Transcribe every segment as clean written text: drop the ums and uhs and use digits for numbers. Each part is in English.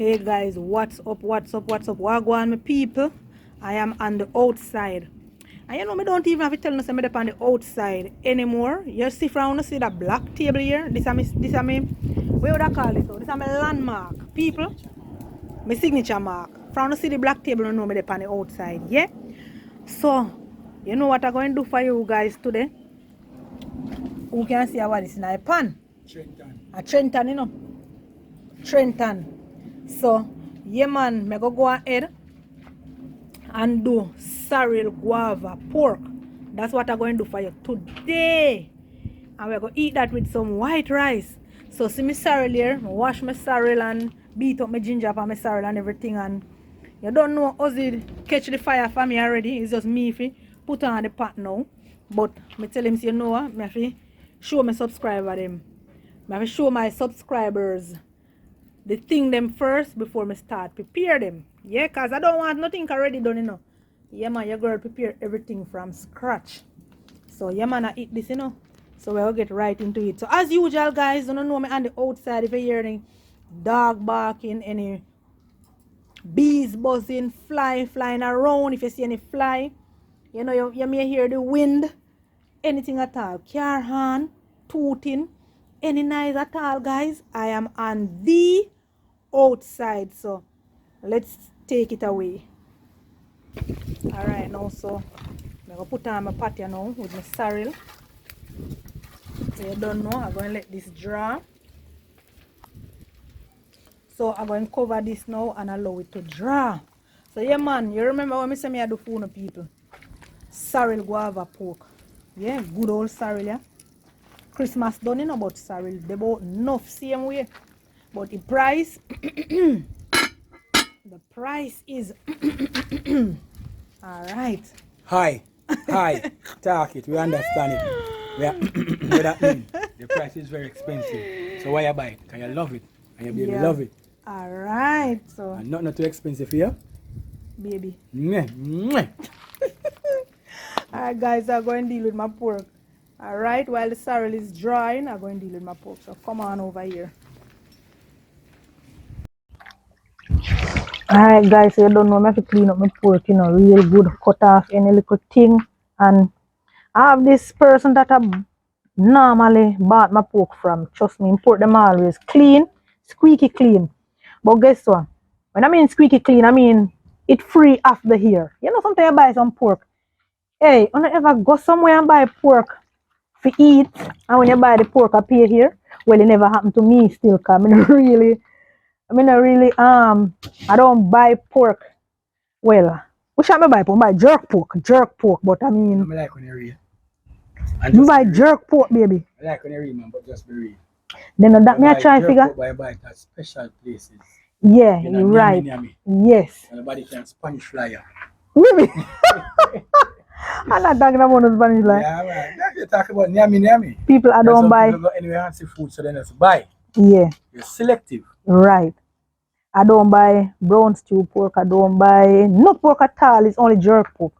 Hey guys, what's up, wagwan my people. I am on the outside, and you know me don't even have to tell you I'm on the outside anymore. You see from you see that black table here, this is me what would I call it? So this is my landmark, people, my signature mark. From you see the black table, you know me on the outside, yeah. So you know what I'm going to do for you guys today? Who can see what is in a pan? A Trenton, you know. Trenton. So, yeah man, me go ahead and do sorrel guava pork. That's what I'm going to do for you today. And we're going to eat that with some white rice. So see me sorrel here, I wash my sorrel and beat up my ginger up and my sorrel and everything. And you don't know Ozzy catch the fire for me already. It's just me if he put on the pot now. But me tell him, you know what, I have to show my subscriber them. I have to show my subscribers the thing them first before me start prepare them. Yeah, cause I don't want nothing already done, you know. Yeah man, your girl prepare everything from scratch. So yeah man, I eat this, you know. So we'll get right into it. So as usual guys, don't know me on the outside if you hear any dog barking, any bees buzzing, flying around. If you see any fly, you know you may hear the wind, anything at all. Car horn, tooting, any noise at all guys. I am on the outside, so let's take it away. All right now, so I'm gonna put on my patio now with my sorrel. So you don't know, I'm going to let this dry. So I'm going to cover this now and allow it to dry. So yeah man, you remember when I say I do food people? Sorrel guava pork. Yeah, good old sorrel, yeah. Christmas done, you know, about sorrel. They both enough same way. But the price the price is all right. Hi, talk it, we understand it. What that mean? The price is very expensive. So why you buy it? Because you love it. And your baby love it. All right, so. And not too expensive for you. Baby. Mwah. Alright guys, I'm going to deal with my pork. Alright, while the sorrel is drying, I'm going to deal with my pork. So come on over here. Alright guys, so you don't know, I have to clean up my pork, you know, real good, cut off any little thing. And I have this person that I normally bought my pork from. Trust me, import them always clean, squeaky clean. But guess what? When I mean squeaky clean, I mean it free off the hair. You know, sometimes you buy some pork. Hey, you ever go somewhere and buy pork for eat, and when you buy the pork appear here? Well, it never happened to me still, cause I don't buy pork. Well, which I buy pork? I buy jerk pork, but I mean, I like when you read. You buy jerk pork, baby. I like when you read, man, but just be real. Then that me I try figure. Pork, I buy it at special places. Yeah, you're right. Yes. And nobody can Spanish fly. Really? I'm not talking about no Spanish fly. Yeah, man. You talk about nyami. People I don't buy. People go anywhere and see food, so then just buy. Yeah. You're selective. Right. I don't buy brown stew pork. I don't buy no pork at all. It's only jerk pork.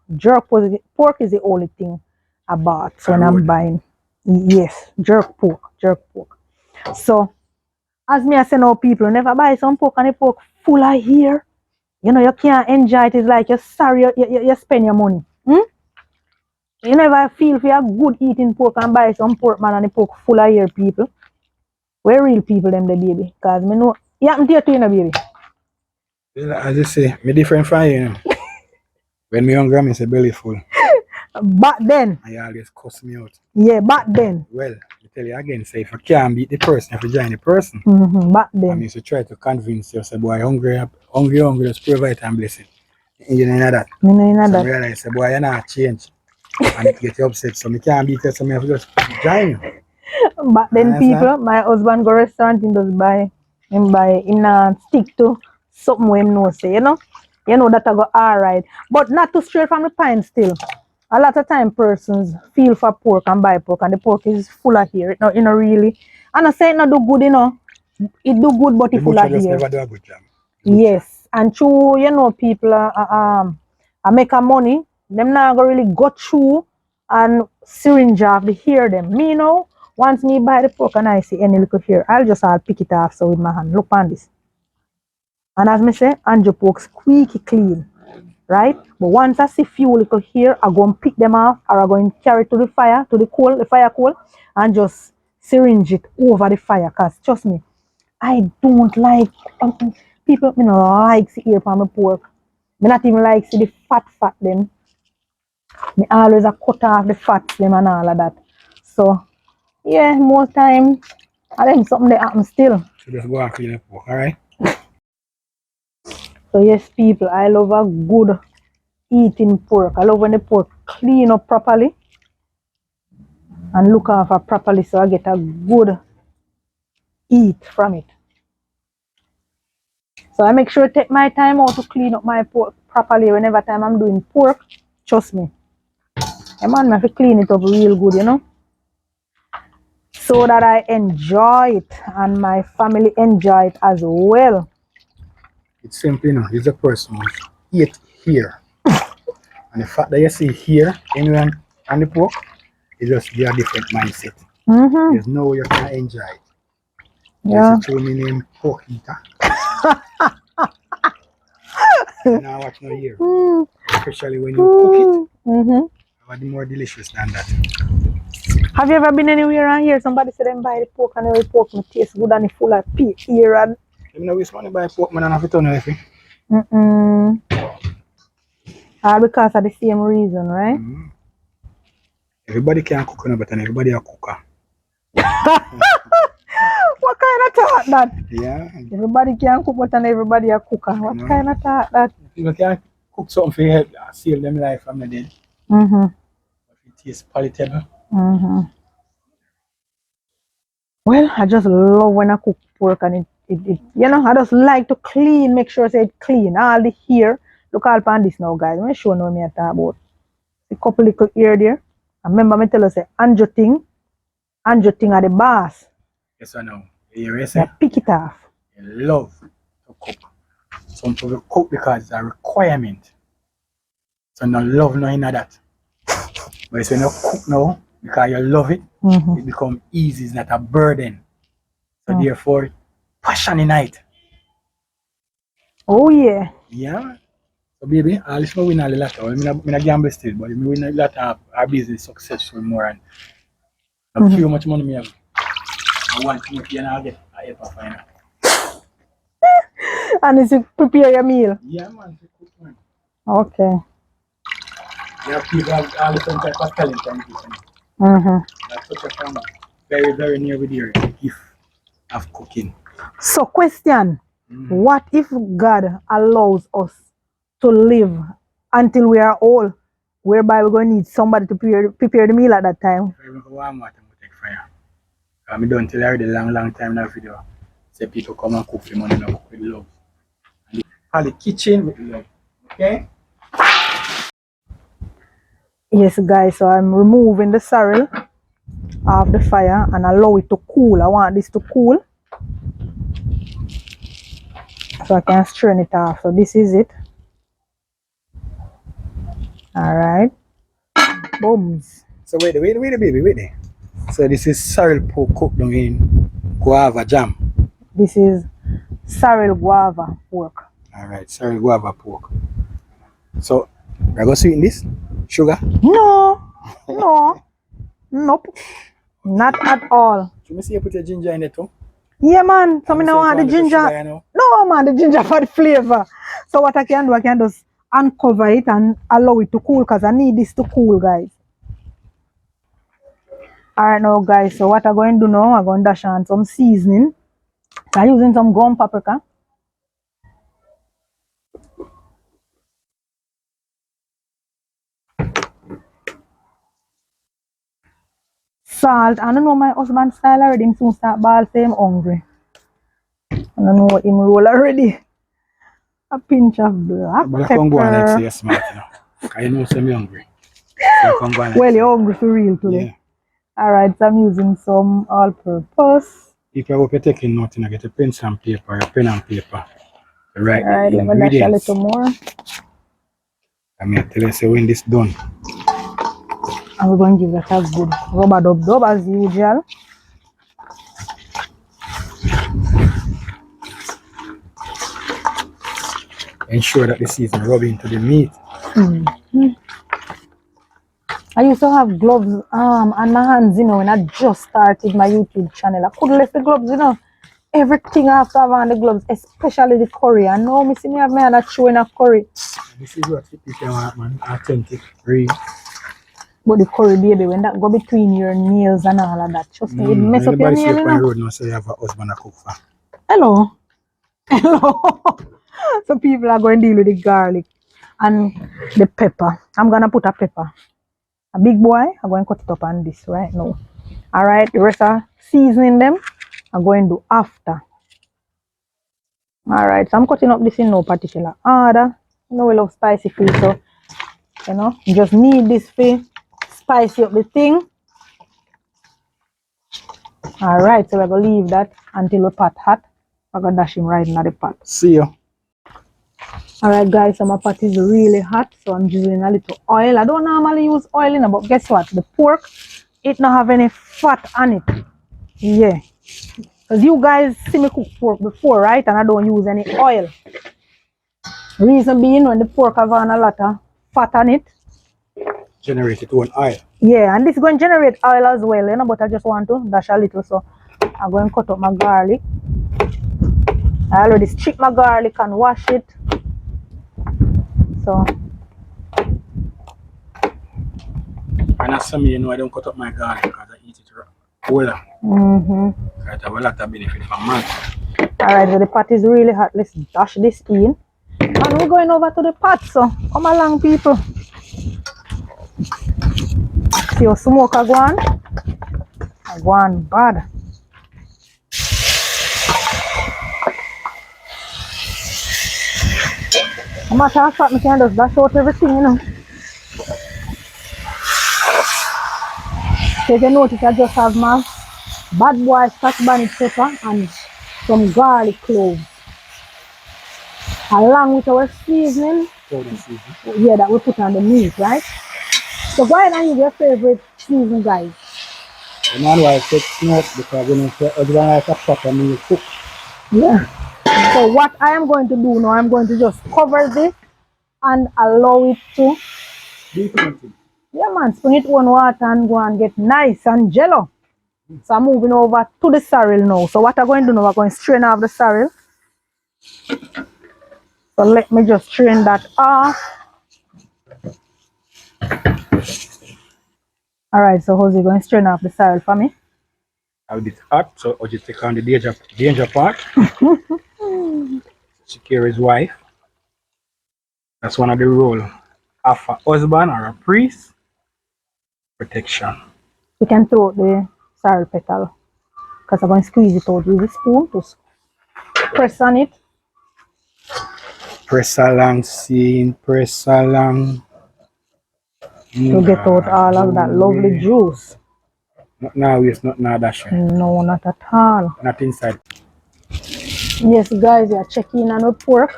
Pork is the only thing I bought when I'm buying. Yes, jerk pork. So, as me I say now, people never buy some pork and the pork full of hair. You know, you can't enjoy it. It's like you're sorry you spend your money. You never feel if you're good eating pork and buy some pork man and the pork full of hair, people. We're real people, them the baby. Because me know, you happen to you, baby. Well, as I say, me different from you, you know. When me hungry, me say belly full. Back then. And you always cuss me out. Yeah, back then. Well, I tell you again, say if you can't beat the person, you have to join the person. Back then. I mean, so try to convince you, say, boy, hungry, just provide and bless it. You know that. Me know that. So I realize, say, boy, you're not change. And it get you upset, so me can't beat you, so me have to just join you. Back then, people, my husband go restaurant, him not stick to something where him know say, you know that I go alright. But not too straight from the pine still. A lot of time persons feel for pork and buy pork and the pork is full of hair. You know really. And I say it not do good, you know. It do good but it full of hair. Never do a good job. Yes. And true, people I make a money, them not go really go through and syringe off the hair them. Me you know, once me buy the pork and I see any little hair, I'll pick it off so with my hand. Look on this. And as me say, Andrew pork squeaky clean, right? But once I see few little here, I go and pick them off, or I go and carry to the fire, to the coal, the fire coal, and just syringe it over the fire. Cause trust me, I don't like people. Me no like see ear from my pork. Me not even like see the fat them. Me always a cut off the fats them and all of that. So yeah, most time I them something they happen still. So just go and clean the pork, alright? So yes, people, I love a good eating pork. I love when the pork clean up properly and look after properly so I get a good eat from it. So I make sure to take my time out to clean up my pork properly whenever time I'm doing pork. Trust me. I man have to clean it up real good, you know. So that I enjoy it and my family enjoy it as well. It's simple, you know. It's a person who eat here. And the fact that you see here, anywhere on the pork, it just be a different mindset. There's no way you can enjoy it. Yeah. There's a true name pork eater. Now watch no here. Especially when you cook it. It's more delicious than that. Have you ever been anywhere around here? Somebody said them buy the pork and the pork may taste good and it full of pea ear and You know which money buy pork man and have it on anything. all because of the same reason, right? Everybody can cook, but everybody a cooker. What kind of thought that? Yeah. Everybody can cook, but everybody a cooker. What kind of thought that? People can cook something for help save them life from the dead. It tastes palatable. Well, I just love when I cook pork and it you know, I just like to clean, make sure it's clean. All the hair. Look all upon this now, guys. Let me show you what I talk about. A couple little ear there. I remember me tell us say Andrew thing are the boss. Yes or no? You Yeah, pick it off. You love to cook. Some people cook because it's a requirement. So no love no in that. But when you cook now, because you love it, it becomes easy, it's not a burden. So therefore, passion in it. Oh yeah. Yeah. So baby, I listen win a lot. I mean, I gamble still, but I win a lot of our business successful more and I feel much money me have. I want to make you and get a help of final. And is you prepare your meal? Yeah man, to cook man. Okay. Yeah, people have all different type of talent and everything. That's such a fun, very, very near with your gift of cooking. So question, what if God allows us to live until we are old, whereby we're going to need somebody to prepare the meal at that time? If I remember one more time, we take fire. I don't tell already long time in that video. Say people come and cook for money, not cook with love. And the kitchen with love. Okay? Yes, guys, so I'm removing the sorrel off the fire and allow it to cool. I want this to cool so I can strain it off. So this is it. All right. Booms. So wait, baby. So this is sorrel pork cooked down in guava jam. This is sorrel guava pork. Alright, sorrel guava pork. So we're gonna sweeten this? Sugar? No. Nope. Not at all. So me see you put your ginger in it too? Yeah, man. So I don't want the ginger. No, man, the ginger for the flavor. So what I can do, I can just uncover it and allow it to cool because I need this to cool, guys. Alright now, guys. So what I'm going to do now, I'm going to dash on some seasoning. So I'm using some ground paprika. Salt. I don't know my husband's style already. Him soon start ball say him hungry. I don't know what him roll already. A pinch of black but pepper. I can't go on like say you're smart, you know. Because you know so I'm hungry. So well, you're hungry for real today. Yeah. Alright, so I'm using some all-purpose. If I hope you're taking nothing, I get a pencil and paper, a pen and paper. Right. Alright, let me dash a little more. I mean, tell you, say when this done. And we're going to give that a good rubber dub as usual. ensure that the season rub into the meat. I used to have gloves on my hands, you know, when I just started my YouTube channel. I couldn't let the gloves, you know. Everything I have to have on the gloves, especially the curry. I know me see me have my hand chewing a curry. This is what you want, man. Authentic, real. But the curry, baby, when that go between your nails and all of that, trust me, it mess up your Anybody see nail, you you on the know. road now say you have a husband to cook for. Hello. Hello. So people are going to deal with the garlic and the pepper. I'm going to put a pepper. A big boy, I'm going to cut it up on this right now. Alright, the rest of seasoning them, I'm going to do after. Alright, so I'm cutting up this in no particular order. You know we love spicy food, so you know, you just need this for spicy up the thing. Alright, so we're gonna leave that until the pot hot. I'm gonna dash him right in the pot. See you. Alright guys, so my pot is really hot, so I'm using a little oil. I don't normally use oil in it, but guess what? The pork, it don't have any fat on it. Yeah. Because you guys see me cook pork before, right? And I don't use any oil. Reason being, when the pork have on a lot of fat on it. Generate its own oil. Yeah, and this is going to generate oil as well, you know, but I just want to dash a little, so I'm going to cut up my garlic. I already strip my garlic and wash it. So. And as some you know, I don't cut up my garlic because I eat it whole. I have a lot of benefit from man. Alright, so the pot is really hot. Let's dash this in. And we're going over to the pot, so come along, people. See your smoke go on? Go on bad. No matter how fat, I can just dash out everything, you know. So if you notice, I just have my bad boy scotch bonnet pepper and some garlic cloves. Along with our seasoning, yeah, that we put on the meat, right? So go ahead and use your favorite seasoning, guys. And now I take smoke because when you like a pot and you cook. Yeah. So what I am going to do now, I'm going to just cover this and allow it to. Yeah, man, spring it on water and go and get nice and jello. So I'm moving over to the sorrel now. So what I'm going to do now, I'm going to strain off the sorrel. So let me just strain that off. Alright, so how's he going to strain off the sorrel for me? I'll be hot, so I'll just take on the danger part. Secure his wife. That's one of the roles of a husband or a priest. Protection. You can throw out the sorrel petal. Because I'm going to squeeze it out with the spoon. Just press on it. Press along, scene, press along. To get out all of that lovely juice. Not now, it's not now that shit. No, not at all. Not inside. Yes, guys, we are checking on the pork.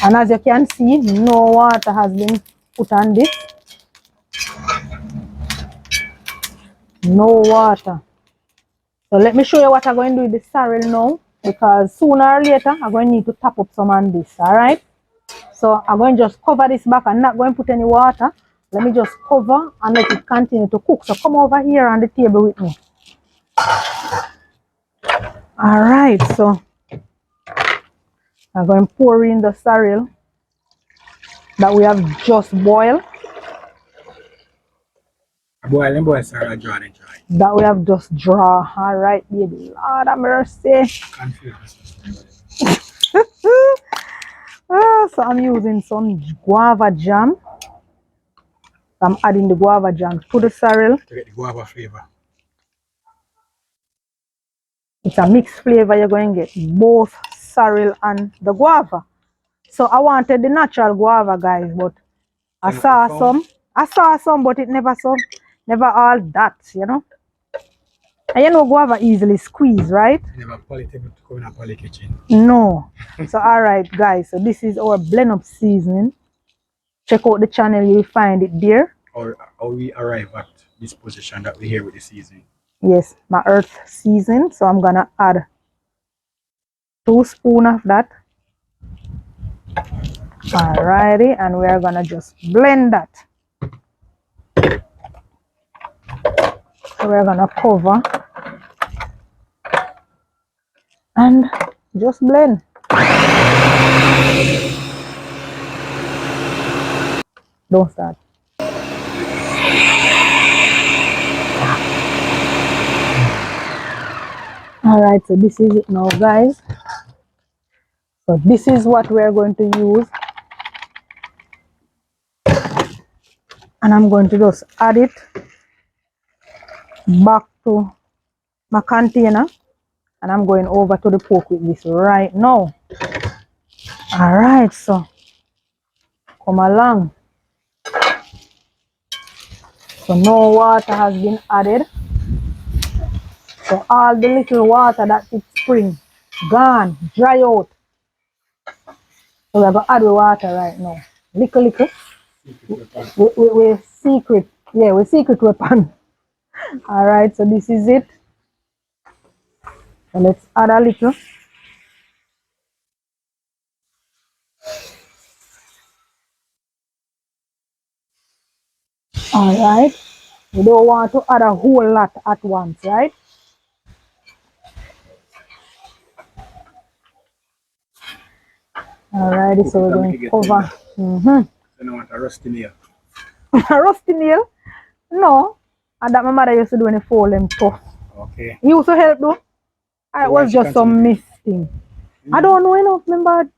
And as you can see, no water has been put on this. No water. So let me show you what I'm going to do with the sorrel now. Because sooner or later, I'm going to need to top up some on this, alright? So I'm going to just cover this back. I'm not going to put any water. Let me just cover and let it continue to cook. So come over here on the table with me. Alright, so I'm going to pour in the sorrel that we have just boiled. Boil sorrel, dry. That we have just draw. Alright, baby. Lord have mercy. So I'm using some guava jam. I'm adding the guava jam to the sorrel. To get the guava flavor. It's a mixed flavor. You're going to get both sorrel and the guava. So I wanted the natural guava, guys, but I saw some, but it never all that, you know. And you know guava easily squeeze, right? Never palatable to come in a poly kitchen. No. So alright, guys, so this is our blend up seasoning. Check out the channel, you'll find it there. Or how we arrive at this position that we here with the seasoning. Yes, my earth season. So I'm gonna add 2 spoons of that. Alrighty, and we're gonna just blend that. So we're gonna cover and just blend. Don't start. Alright, so this is it now, guys. So this is what we're going to use. And I'm going to just add it back to my container. And I'm going over to the pork with this right now. Alright, so come along. So no water has been added. So all the little water that it spring, gone, dry out. So we're going to add the water right now. Little. We secret. Yeah, we secret weapon. Alright, so this is it. So let's add a little. Alright. We don't want to add a whole lot at once, right? Alright, so we're going to cover. You don't want a rusty nail. A rusty nail? No. And that my mother used to do when they fold them tough. Okay. You used to help though? It was just some misting. I don't know enough. Remember,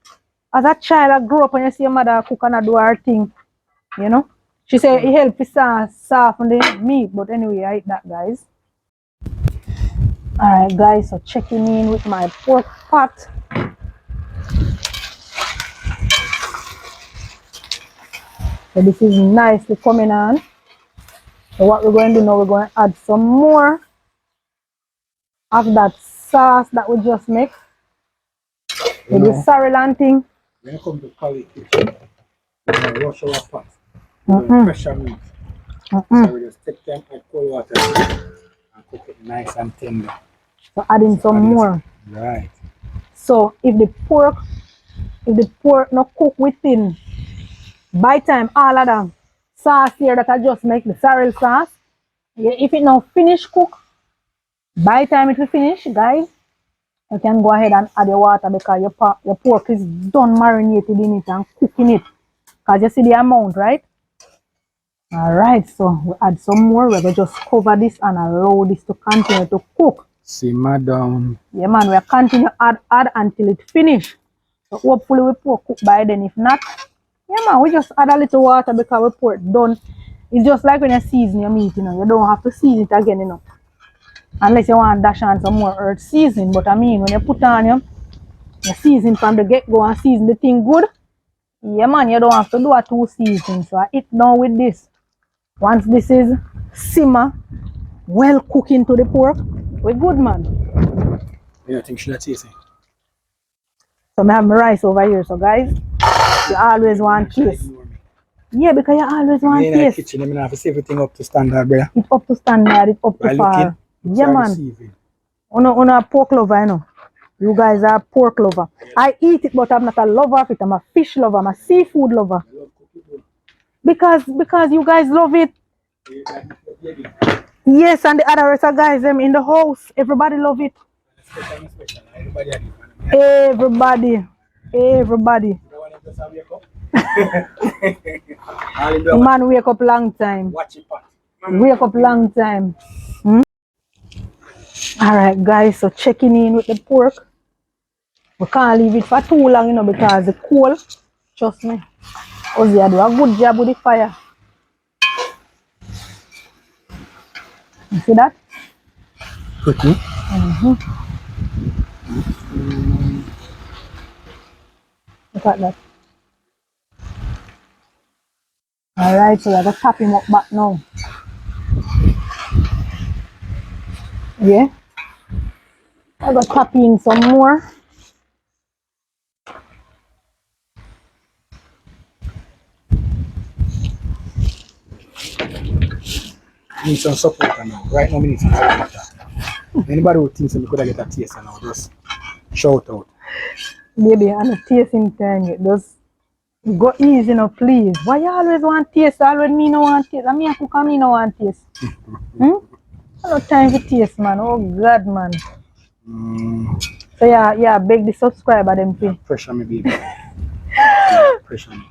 as a child, I grew up and you see your mother cook and do her thing. You know? She said it helps to soften the meat. But anyway, I eat that, guys. Alright, guys. So checking in with my pork pot. So this is nicely coming on. So what we're going to do now, we're going to add some more of that sauce that we just make. With the sorrel and thing. When you come to Cali kitchen, you wash our pot. Pressure meat. So we just take them and cold water and cook it nice and tender. So adding some more. Right. So if the pork not cook within, by time all of the sauce here that I just make, the sorrel sauce, if it now finish cook, by time it will finish, guys, you can go ahead and add your water because your pork is done marinated in it and cooking it. Because you see the amount, right? Alright, so we add some more. We're going to just cover this and allow this to continue to cook. Simmer down. Yeah, man, we'll continue add until it finish. So hopefully we pork cook by then. If not, yeah, man, we just add a little water because we pork done. It's just like when you season your meat, you know. You don't have to season it again, you know. Unless you want to dash on some more earth seasoning. But I mean, when you put on your season from the get-go and season the thing good, yeah, man, you don't have to do a 2 season. So I eat now with this. Once this is simmer, well cooked into the pork, we're good, man. You don't think should I taste it? So I have my rice over here. So guys, you always want taste. Yeah, because you always want taste. In the kitchen, I mean, I have to see everything up to standard, brother. It's up to standard, it's up to par. Yeah, man. On a pork lover, you know. You guys are pork lover. I eat it, but I'm not a lover of it. I'm a fish lover. I'm a seafood lover. Because you guys love it. Yes, and the other rest of guys them in the house. Everybody love it. Everybody. The man wake up long time. Wake up long time. Alright guys, so checking in with the pork. We can't leave it for too long, you know, because it's cold. Trust me. Ozzy do a good job with the fire. You see that? Pretty. Look at that. Alright, so we're going to tap him up back now. Yeah. I'm going to tap in some more. Need some support now. Right now, we need some support. Anybody who thinks we could get a taste now, just shout out. Baby, I'm a tasting time. It does Go easy now, please. Why you always want taste? Always me no want taste. I mean, I cook and me no want taste. No time for taste, man. Oh God, man. So yeah, beg the subscriber them pay. Pressure me, baby. Pressure me.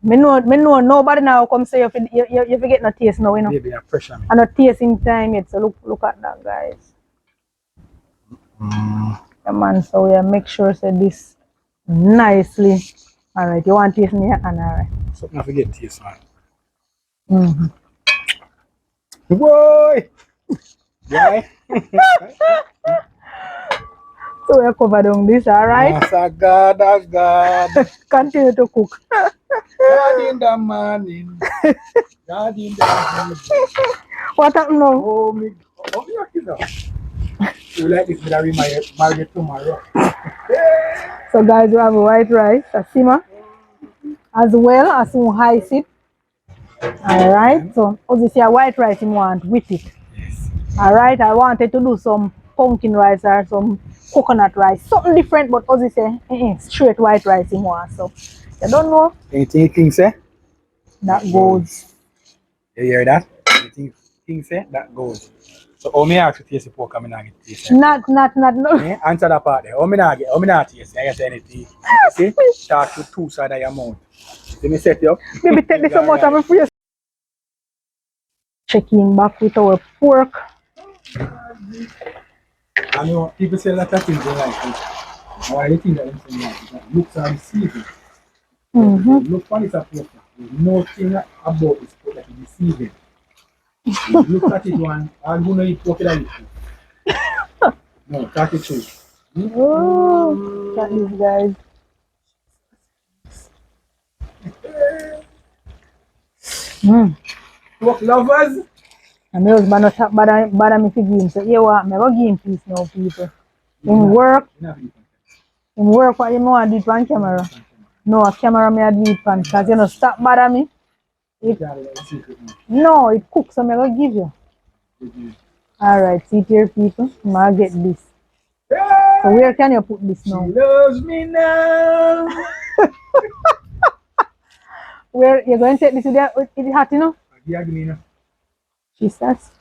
Me know nobody now come say you forget no taste now, you know. Baby, pressure me. And no tasting time yet. So look at that, guys. Yeah, man. So yeah, make sure say this nicely. All right, you want taste me and all right. Something I forget taste, man. Boy! Why? So we cover down this, all right? Master God, oh God. Continue to cook. God in the morning. God in the evening. What happened now? Oh, me. Oh, me lucky now. You like this, but I marry tomorrow. So guys, we have white rice, a simmer, as well as some high sit. Alright, so obviously a white rice you want with it. Yes. Alright, I wanted to do some pumpkin rice or some coconut rice. Something different, but obviously straight white rice you want. So you don't know. Anything you think say? That goes. You hear that? Anything King say? That goes. So how me ask you taste the pork and me not get taste? Not no. Eh? Answer that part there. How me not taste? I say anything. You see? Talk to two sides of your mouth. See me set you up? Maybe take this so much of my face. Checking back with our pork. I know people say a lot of things they like it. Why they think that them things like it? That looks are deceiving. Look for this approach. There's nothing about this pork that is deceiving. You look at it one, I'm gonna eat pork that you eat. No, talk it true. Oh, look at these guys. Pork lovers. And my husband not talk bad me to give him. So you want me go give him peace now, people. In work, what you want to do it on camera? No, a camera me I do it on because you know stop bad me. No, it cooks, so I'm going to give you. Alright, see here, people. I'm get this. So, where can you put this now? She loves me now. Where you're going to take this with the hat, you know? Yeah, give me now. Jesus.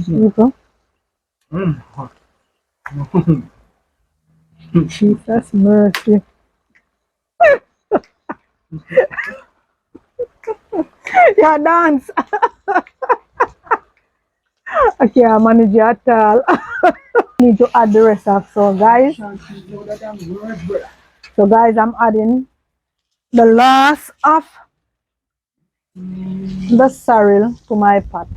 People. Jesus, mercy. Yeah, dance. I can't manage it at all. Need to add the rest of so guys. So guys, I'm adding the last of the sorrel to my pot.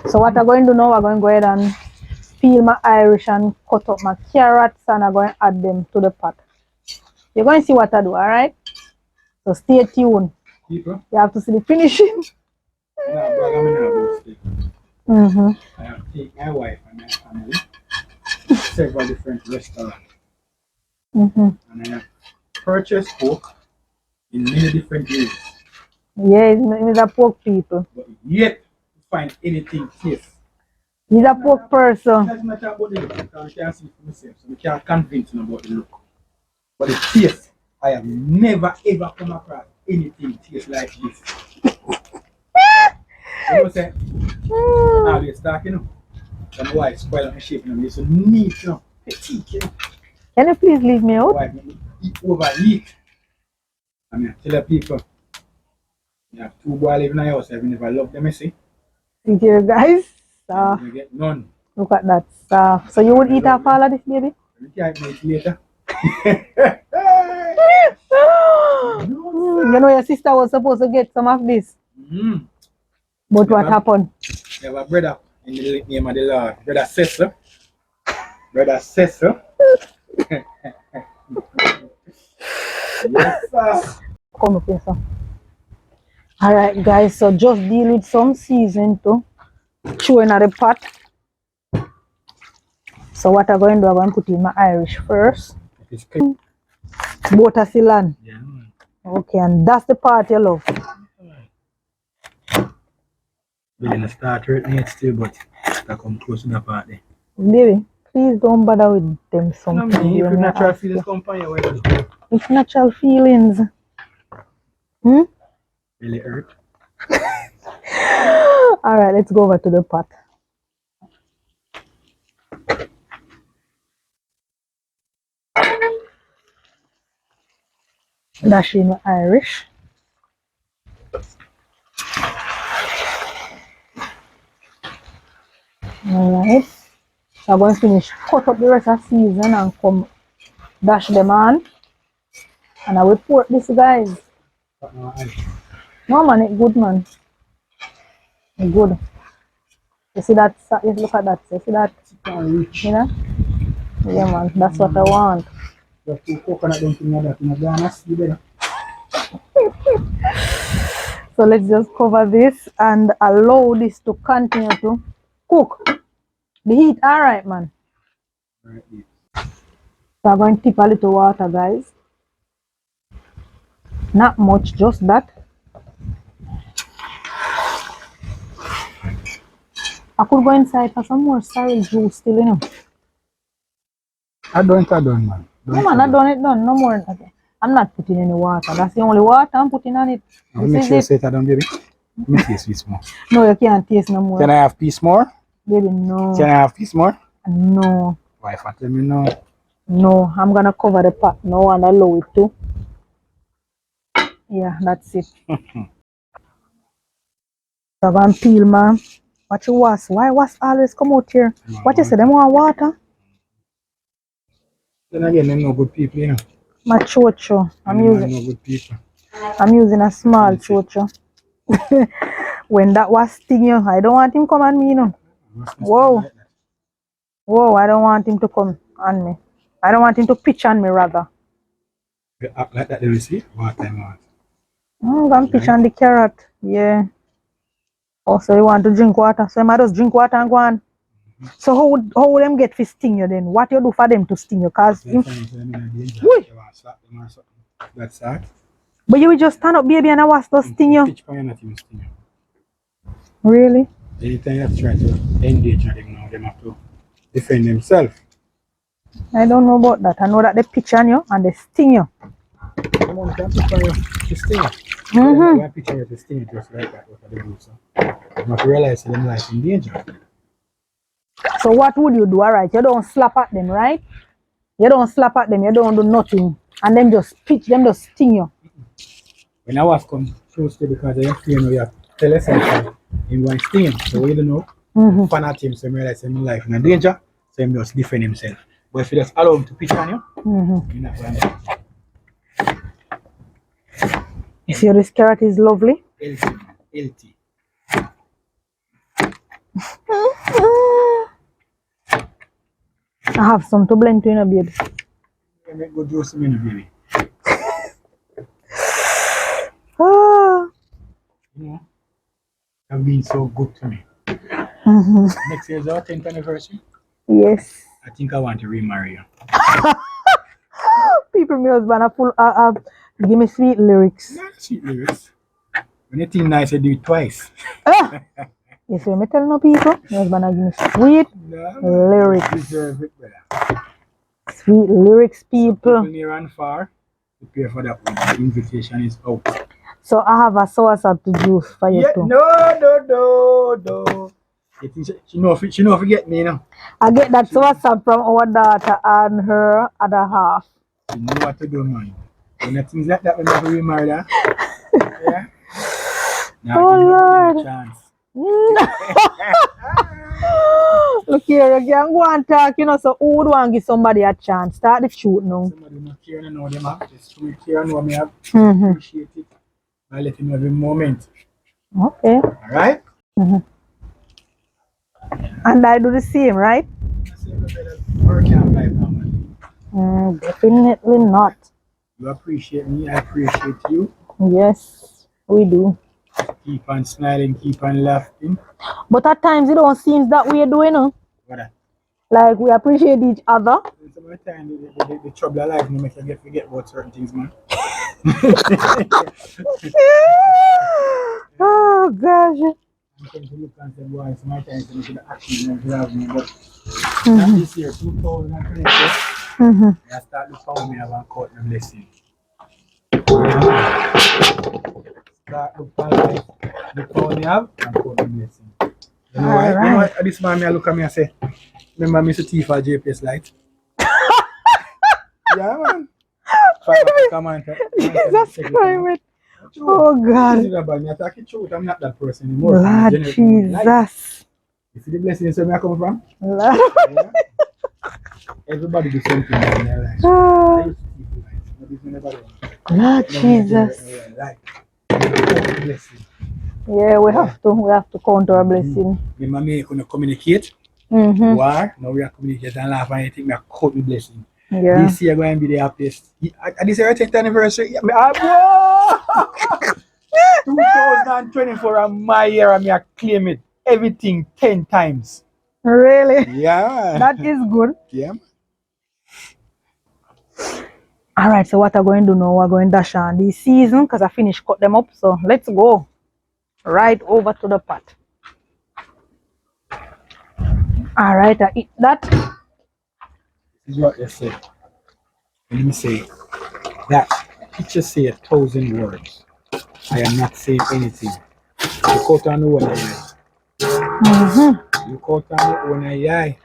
So what I'm going to do now, I'm going to go ahead and peel my Irish and cut up my carrots and I'm going to add them to the pot. You're going to see what I do, alright? So stay tuned. People? You have to see the finishing. I have to take my wife and my family to several different restaurants. And I have purchased pork in many different ways. Yeah, he's a pork people. But yet to find anything taste. He's a pork person. It doesn't matter about the look, because I can't see it for myself, so I can't convince you about the look. But the taste, I have never ever come across anything taste like this. You know say, I always talk, you know. So my wife spoil my shape, you know, it's so neat, you know, petite, you know. Can you please leave me out? My wife eat overeat. I mean, tell the people, you have two boys living in the house, I've never loved them, you see. See here, guys. You get none. Look at that. So you would eat off all of this, baby? You can't eat later. You know your sister was supposed to get some of this. But what happened? You have a brother in the name of the Lord. Brother Cecil. Brother Cecil. Yes, sir. Come up here, sir. Alright, guys. So just deal with some season to throw in the pot. So what I'm going to do, I'm going to put in my Irish first. Butter silan. Yeah. Okay, and that's the part you love. We're going to start right now still, but I come close to that part there. Baby, Please don't bother with them No, something. me, if They you may natural ask feelings you. come upon you, what you do? It's natural feelings. Hmm? Really hurt. Alright, let's go over to the pot. Dash in Irish. Alright. So I'm going to finish, cut up the rest of the season and come dash them on. And I will pour this, guys. But no, I No man, it good man. It good. You see that? Just look at that. You see that? can't reach. You know? Yeah man, that's what I want. The two coconut don't think like that. You know, Ghana, you better. So let's just cover this and allow this to continue to cook. The heat, alright man. Right, yeah. So I'm going to tip a little water, guys. Not much, just that. I could go inside for some more sorrel juice still, you know. I don't, man. No man, I done it done. No more. I'm not putting any water. That's the only water I'm putting on it. I'll This make is sure you it. say it down, baby. Let me taste piece more. No, you can't taste no more. Can I have piece more? Baby, no. Can I have piece more? No. Wife, let me know. No, I'm gonna cover the pot now and allow it to. Yeah, that's it. So I'm gonna peel, man. What you was? Why was always come out here? What you say? Them want water? Then again, them no good people, you know. My chocho. I'm And them using. no good people. I'm using a small chocho. When that was sting you, I don't want him come on me, you know. Whoa. Whoa, I don't want him to come on me. I don't want him to pitch on me, rather. They act like that, they will see what I want. I'm gonna pitch on the carrot. Yeah. Also, you want to drink water. So, I just drink water and go on. So, how would them get to sting you then? What you do for them to sting you? Because They find them in a danger. Whey! They want to slap them or something. That's that. But you will just stand up, baby, and I was to sting you. Pitch point, not even sting you. Really? Anytime you have to try to engage them now, they have to defend themselves. I don't know about that. I know that they pitch on you and they sting you. Come on, you can pitch on you to sting you. Mm-hmm. You can pitch on you to sting you just like that. What they do, so. You have to realize that them life in danger. So what would you do? Alright, you don't slap at them, right? You don't slap at them, you don't do nothing. And them just pitch, them just sting you. When I was come close to because I feel you have to tell yourself in one sting. So you don't know, fan at him, so you realize him life in danger, so he just defend himself. But if you just allow him to pitch on you, you're not going to. You see this carrot is lovely? Healthy. I have some to blend to in a baby. You make good juice in a baby. Ah. You know, have been so good to me. Next year's our 10th anniversary. Yes. I think I want to remarry you. People, my husband are full. Give me sweet lyrics. Not sweet lyrics. When you think nice, you do it twice. You see, me tell no people. My husband are give me sweet lyrics. You deserve it, brother. Sweet lyrics, people. People near and far, prepare for that one. The invitation is out. So I have a soursop to juice for you too. No. You think she know forget me now. I get that soursop from our daughter and her other half. You know what to do, man. When the things like that, when you remarry her, yeah. Now give me a chance. Look here, you can go and talk, you know, so who would want to give somebody a chance? Start the truth now. Somebody not care and know them have. Just to care and know me have. Appreciate it. I let him know every moment. Okay. Alright? And I do the same, right? Definitely not. You appreciate me, I appreciate you. Yes, we do. Keep on smiling, keep on laughing. But at times it don't seem that we're doing it. What that? Like we appreciate each other. Some of the time, the trouble of life no make you forget about certain things, man. Oh gosh. can look and say, boy, it's my time to make it action and have me. But not this year, 2024, I start to found me have a cut my blessing. Start to find the pound me have and cut my blessing. You know why? You know what? This man me I look at me and say, remember Mr. T for JPS light? Yeah, man. Come on. Jesus Christ. Oh God. I'm talking truth. I'm not that person anymore. Lord Jesus. You see the blessings where I come from? Lord. Yeah. Everybody do something in their life. Lord Jesus. Yeah, we have to count our blessing. Remember me gonna communicate. War. Now we are communicating and laugh and anything. We are count the blessing. Yeah. This year going to be the happiest. This year 10th anniversary. 2024 and my year and me I claim it. Everything 10 times. Really? Yeah. That is good. Yeah. Alright, so what I'm going to do now, we're going to dash on this season because I finished cut them up. So let's go right over to the pot. Alright, I eat that. This is what they say. Let me say that picture say 1,000 words. I am not saying anything. You cut on the one eye. You cut on the one eye.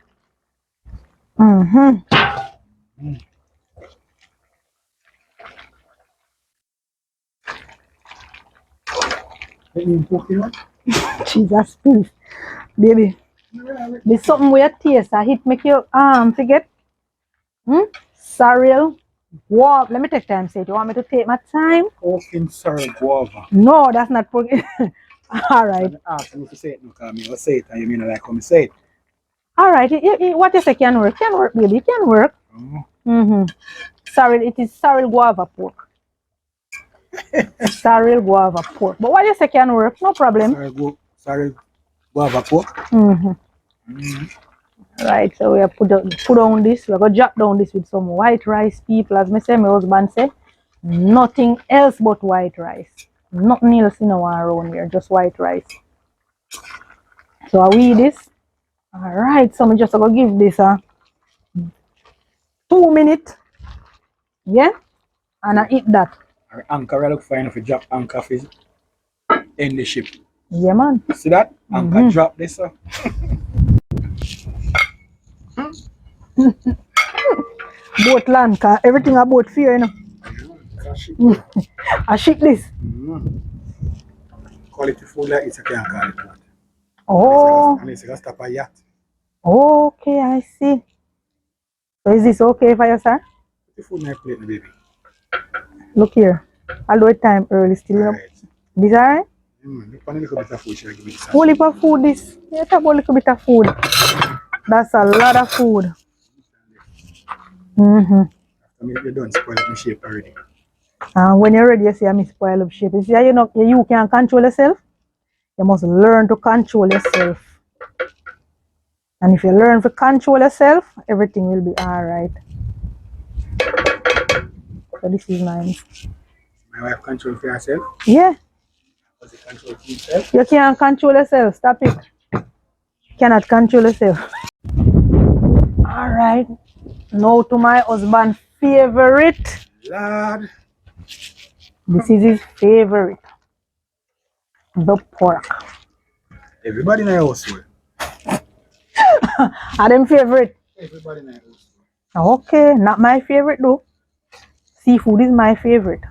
Jesus, please. Baby. There's something where taste I hit make your forget. Sorrel. Guava. Let me take time say it. You want me to take my time? Fucking sorrel guava. No, that's not forget. Alright. Ask me to say it, no, because I say it and you mean like come say it. Alright, what you say can work? Can work, baby. It can work. Sorrel, it is sorrel guava pork. Sorrel guava pork. But what you say can work? No problem. Sorrel guava pork. Right, so we have put down this. We're gonna drop down this with some white rice, people. As my husband said, nothing else but white rice. Nothing else in our around here, just white rice. So I eat this. Alright, so I'm just gonna give this 2 minutes. Yeah? And I eat that. Anchor, I look fine if you drop anchor fish in the ship. Yeah, man. See that? Anchor drop this. Boat land, cause everything about fear, you know. I ship this. Quality food like this, I can't call it what. Oh. And it's a stop a yacht. Okay, I see. So is this okay for you, sir? The food in my plate, baby. Look here. Although time early still. Right. This alright? Look for a little bit of food, shall I give you this? Only for food this. You talk about a little bit of food. That's a lot of food. After you're done, spoil up my shape already. When you're ready, you see I spoil up shape. You see, you can't control yourself. You must learn to control yourself. And if you learn to control yourself, everything will be alright. So this is nice. My wife control for herself? Yeah. Does it control for himself? You can't control yourself. Stop it. You cannot control yourself. Alright. Now to my husband's favorite. Lord. This is his favorite. The pork. Everybody in the house will. Are them favorite? Everybody in the house will. Okay, not my favorite though. Seafood is my favorite.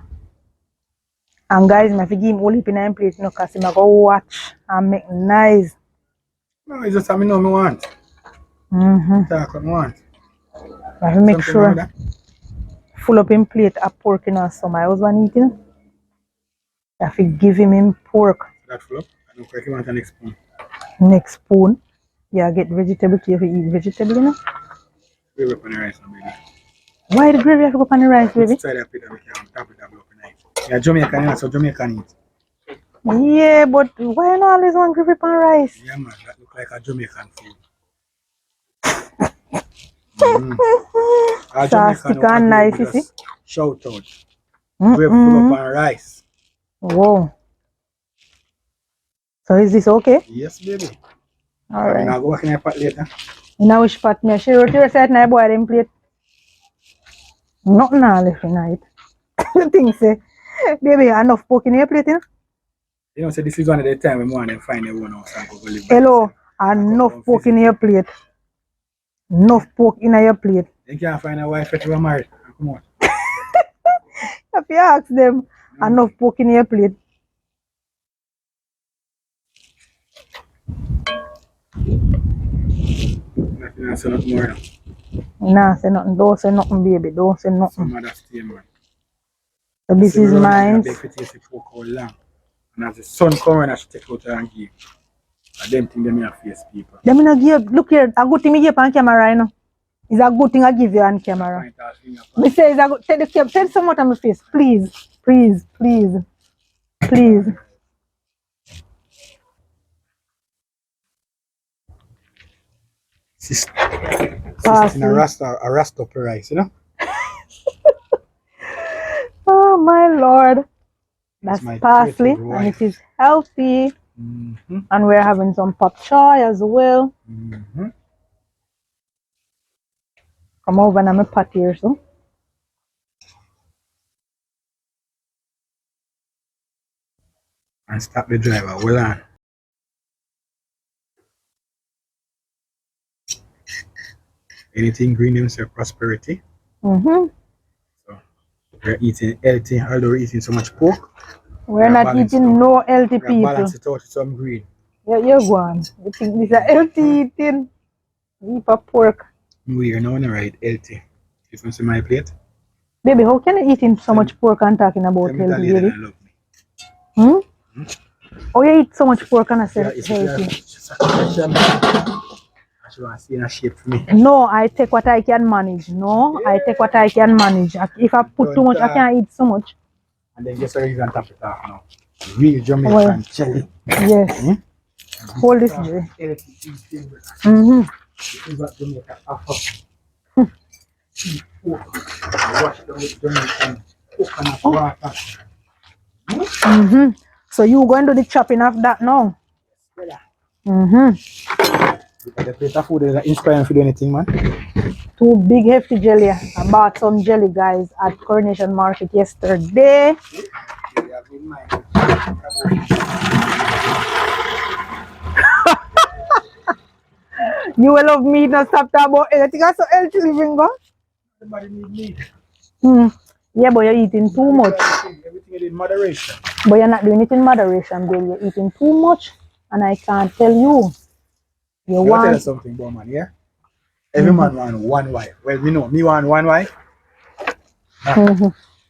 And guys, I have to give him all in my plate, because I'm going to watch and make nice. No, it's just something I know I want. Talk what I want. I have to make sure full up in plate of pork, so my husband eating. I have to give him pork. That full up? I don't quite want the next spoon. Next spoon. Yeah, get vegetable if you eat vegetable, Gravy up on the rice, baby. Why the gravy have to go up on the rice, baby? Inside that plate, we can tap it up nice. Yeah, Jamaican, so Jamaican eat. Yeah, but why not always want gravy on rice? Yeah, man, that look like a Jamaican food. Stick and nice, you see? Shout out. Gravy full up on rice. Whoa. So is this okay? Yes, baby. Alright. I'll go back in your pot later. You know which pot me? She wrote your side and I boil them plate. Nothing all left in it. You think say, baby, enough pork in your plate, you know? You know, so this is one of the time we want to find a one house and go live. Hello, enough pork in your plate. Enough pork in your plate. You can't find a wife that you are married. Come on. If you ask them, enough pork in your plate. Nothing else, not more now. Nah, say nothing. Don't say nothing, baby. Don't say nothing. Some other stay, man. So this is mine. And as the sun comes, I should take out and give. I don't think they may have face people. Let me not give. Look here, a good thing me give on camera right now. It's a good thing I give you on camera. Me say it's a good. Take the cap. Take some out of my face, please, please, please, please. Sister in a rasta up rice, you know? Oh my lord, that's my parsley, pretty and wife. it is healthy. Mm-hmm. And we're having some pop chai as well. Mm-hmm. Come over and I'm a pot here, so. And stop the driver. Well on. Anything green them say prosperity. Mm-hmm. So we're eating healthy, although we're eating so much pork. We're not eating no healthy people. Balance it out with some green. Yeah, you're going. You think this is a healthy eating? Eat for pork. We are now right healthy. You want to see my plate? Baby, how can you eating so much pork and talking about healthy, baby? Love me. Hmm? Oh, you eat so much pork and I said healthy. She want to see in a shape for me. No, I take what I can manage. No, I take what I can manage. If I put too much, I can't eat so much. And then guess what you can top it off now? Real Jamaican jelly. Yes. Hmm? Hold this way. Mm-hmm. Jamaica offer. Wash them with Jamaican coconut water. Mm-hmm. So you going to do the chopping of that now? Mm-hmm. The plate of food is inspiring for do anything, man. Two big hefty jelly. I bought some jelly, guys, at Coronation Market yesterday. You will love meat, not stop talking about anything. I so healthy living, go. Everybody need meat. Yeah, but you're eating too much. Everything in moderation. But you're not doing it in moderation, baby. You're eating too much, and I can't tell you. You want... tell you something, bro, man, yeah? Every man want one wife. Well, we know, me want one wife.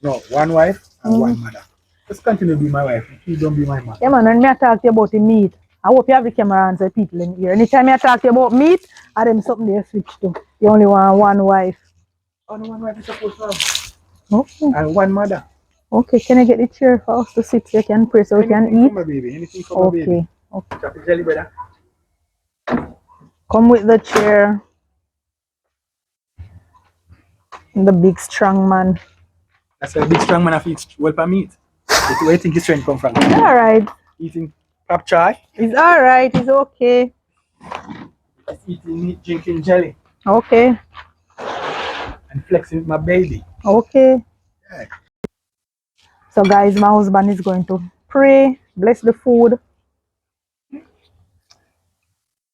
No, one wife and one mother. Just continue to be my wife. Please don't be my mother. Yeah, man, when me talk to you about the meat, I hope you have the camera and say people in here. Anytime I talk to you about meat, I them something they switch to. You only want one wife. Only one wife is supposed to have. Okay. And one mother. Okay, can I get the chair for us to sit so you can pray so we can eat? For my baby. Anything for my baby. Okay. Chop the jelly, brother. Come with the chair. The big strong man. That's why a big strong man have to eat well for meat. Where do you think his strength come from? It's alright. Eating pop chai. It's alright, it's okay. Just eating meat, drinking jelly. Okay. And flexing with my baby. Okay. Yeah. So guys, my husband is going to pray, bless the food.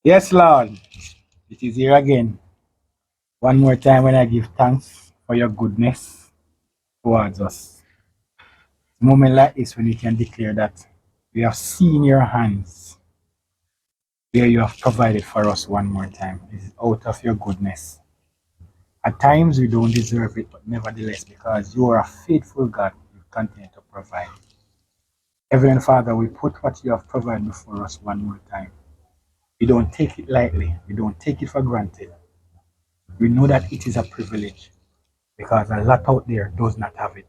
Yes, Lord. It is here again. One more time when I give thanks for your goodness towards us. A moment like this when we can declare that we have seen your hands where you have provided for us one more time. It is out of your goodness. At times we don't deserve it, but nevertheless, because you are a faithful God, you continue to provide. Heavenly Father, we put what you have provided before us one more time. We don't take it lightly. We don't take it for granted. We know that it is a privilege because a lot out there does not have it.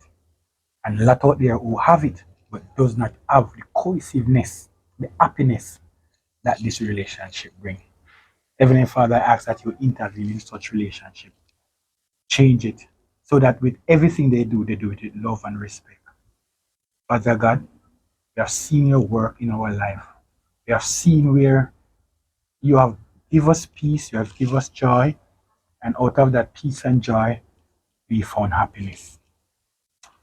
And a lot out there who have it but does not have the cohesiveness, the happiness that this relationship brings. Heavenly Father, I ask that you intervene in such relationship. Change it so that with everything they do it with love and respect. Father God, we have seen your work in our life. We have seen where you have given us peace, you have given us joy, and out of that peace and joy, we found happiness.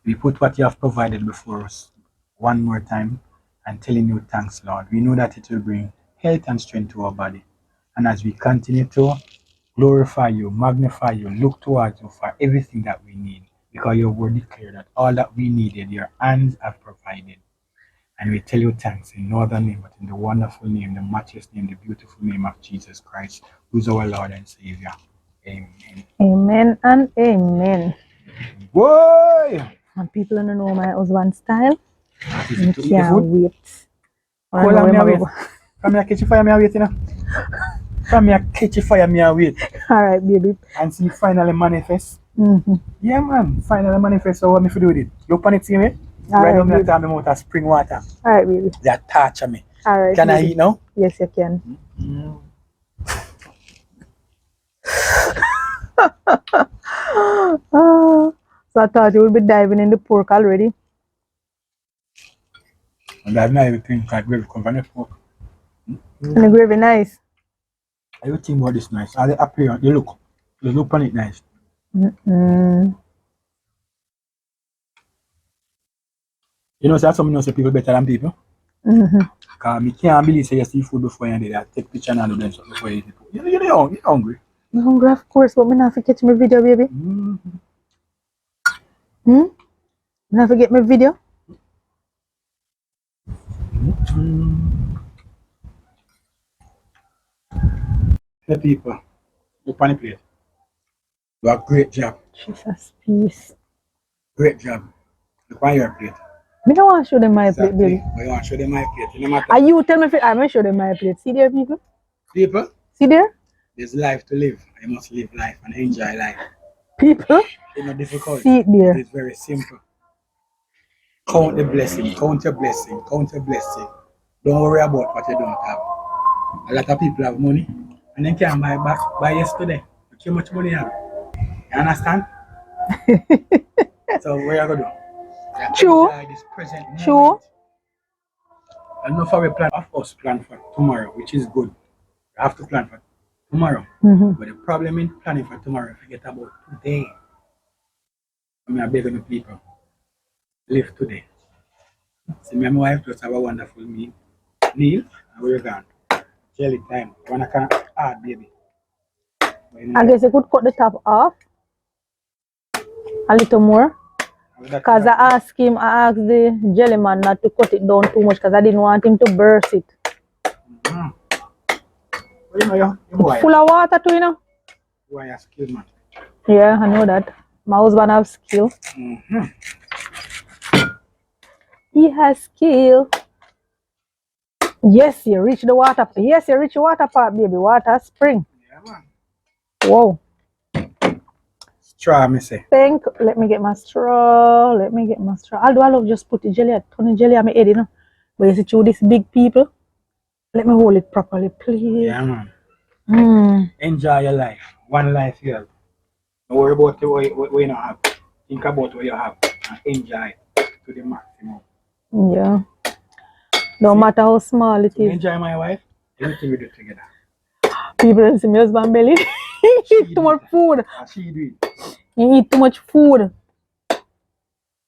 We put what you have provided before us one more time and telling you thanks, Lord. We know that it will bring health and strength to our body. And as we continue to glorify you, magnify you, look towards you for everything that we need, because your word declared that all that we needed, your hands have provided. And we tell you thanks in no other name but in the wonderful name, the matchless name, the beautiful name of Jesus Christ, who is our Lord and Savior. Amen. Amen and amen. Whoa! And people don't know my husband's style. Is I it to eat the can't food? wait. I Call know on me where away. my From your kitchen fire me away, you know. From your kitchen fire me away. Alright, baby. And see finally manifest. Mm-hmm. Yeah, man. Finally manifest. So what me to do with it? You pan it, see me? Alright, Right now, me baby. have out of spring water. Alright, baby. That torture me. Alright, Can I baby. eat now? Yes, you can. So I thought you would be diving in the pork already. And that's not everything. Like we come from the pork. And the gravy nice. Everything about this nice. All the appearance, the look on it nice. Mm-mm. You know, so some say people better than people. Mm-hmm. Because I can't believe say you see food before you did that. Take picture and do them something before you eat it. You're hungry. I'm hungry, of course, but I'm not forget my video, baby. Mm-hmm. I'm not forget my video. The people, look on the plate. You have great job. Jesus, peace. Great job. Look on your plate. I don't want to show them my plate, Exactly. baby. But you want to show them my plate. You know matter. And you tell me if I'm going to show them my plate. See there, people? People, See there? there's life to live. You must live life and enjoy life. People? It's not difficult. See it there. It is very simple. Count the blessing. Count your blessing. Count your blessing. Don't worry about what you don't have. A lot of people have money and they can't buy back by yesterday. Look how much money you have. You understand? So what you gonna do? You True. enjoy this present moment. True. And not for we plan of us plan for tomorrow, which is good. You have to plan for tomorrow. Mm-hmm. But the problem in planning for tomorrow, forget about today. I mean, I beg the people, live today. See, my wife just have a wonderful meal, and we're gone. Jelly time. One can add, baby. I guess I could cut the top off a little more. Because I asked the jelly man not to cut it down too much because I didn't want him to burst it. Mm-hmm. Well, you know, It's full of water too, you know. Why you skill, man? Yeah, I know that. My husband have skill. Mm-hmm. He has skill. Yes, you reach the water. Yes, you reach the water part, baby. Water spring. Yeah, man. Whoa. Straw, me say. Let me get my straw. Although I love just put the jelly, a ton of jelly on my head, you know. But you see, through these big people, let me hold it properly, please. Yeah, man. Enjoy your life. One life you have. Don't worry about what you don't have. Think about what you have and enjoy it to the maximum. Yeah. No matter how small it is. Enjoy my wife. Everything we do together. People don't see my husband belly. He eat too much food. She do it. He eat too much food.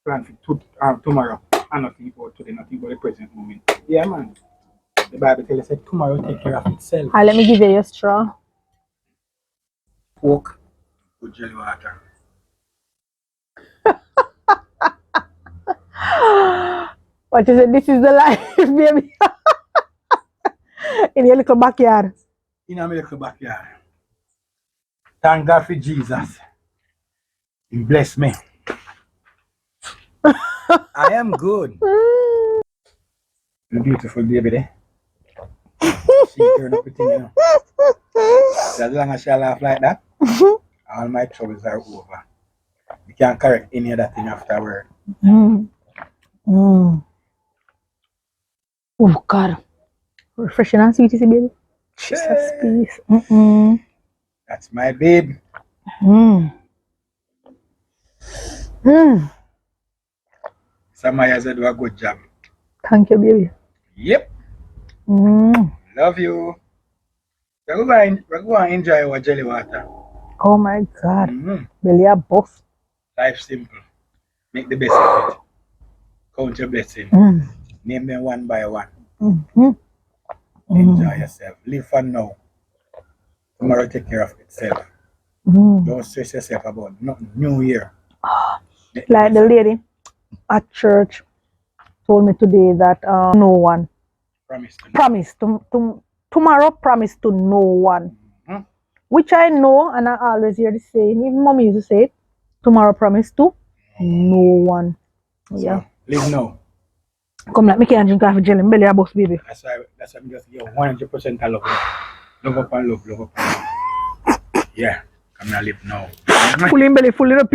Plan for tomorrow. And nothing about today, nothing about the present moment. Yeah, man. The Bible tells us that tomorrow will take care of itself. Alright, let me give you your straw. Pork with jelly water. What is it? This is the life, baby. In your little backyard. In a little backyard. Thank God for Jesus. He bless me. I am good. The beautiful baby there. She turned up with thing, you know. As long as she laugh like that, all my troubles are over. You can't correct any other thing afterward. Oh God. Refreshing and sweet, is it, baby? Jesus, peace. That's my babe. Samaya do a good job. Thank you, baby. Yep. Love you. We're going to enjoy our jelly water. Oh my God. Mm-hmm. Belly a buff. Life simple. Make the best of it. Count your blessing. Name them one by one. Enjoy yourself. Live for now. Tomorrow take care of itself. Don't stress yourself about nothing. New Year. Like the lady at church told me today that no one promise to tomorrow promise to no one, which I know, and I always hear the saying. Even mommy used to say it. Tomorrow promise to no one. Yeah. So, live now. Come like me can't drink coffee jelly. Belly a boss baby. That's why I'm just 100% I love you. Love up and love up. Yeah. I'm gonna live now. Fully in belly, fully up.